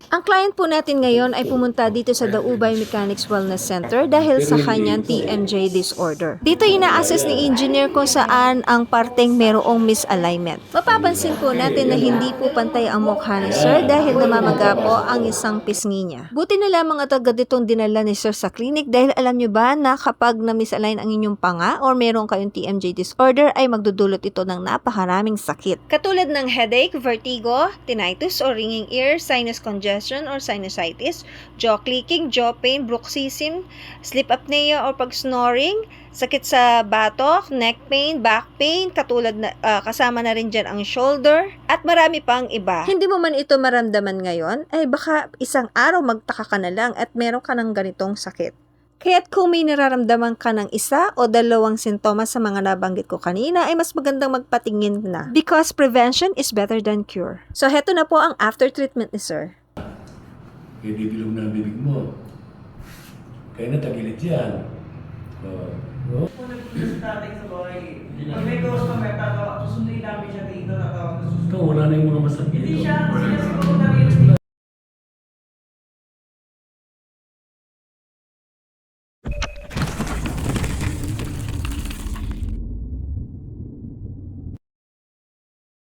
Ang client po natin ngayon ay pumunta dito sa Daubay Mechanics Wellness Center dahil sa kanyang TMJ disorder. Dito ina-assess ni engineer kung saan ang parteng merong misalignment. Mapapansin po natin na hindi po pantay ang mukha ni Sir dahil namamaga po ang isang pisngi niya. Buti na lamang at agad itong dinala ni Sir sa clinic dahil alam nyo ba na kapag na-misalign ang inyong panga or meron kayong TMJ disorder ay magdudulot ito ng napakaraming sakit. Katulad ng headache, vertigo, tinnitus or ringing ear, sinus congestion or sinusitis, jaw clicking, jaw pain, bruxism, sleep apnea or pag-snoring, sakit sa batok, neck pain, back pain, katulad na, kasama na rin dyan ang shoulder, at marami pang iba. Hindi mo man ito maramdaman ngayon, ay baka isang araw magtaka ka na lang at meron ka ng ganitong sakit. Kaya't kung may nararamdaman ka ng isa o dalawang sintomas sa mga nabanggit ko kanina, ay mas magandang magpatingin na. Because prevention is better than cure. So, heto na po ang after treatment ni Sir. Kaya dibilog na ang bibig mo. Kaya natagilid yan. No? Kung nagpunta sa tatay sa bahay, pag may gawas kami, susundin namin siya dito, tatawag na susunod. Ito, wala na yung mga masakit. Hindi siya, kasi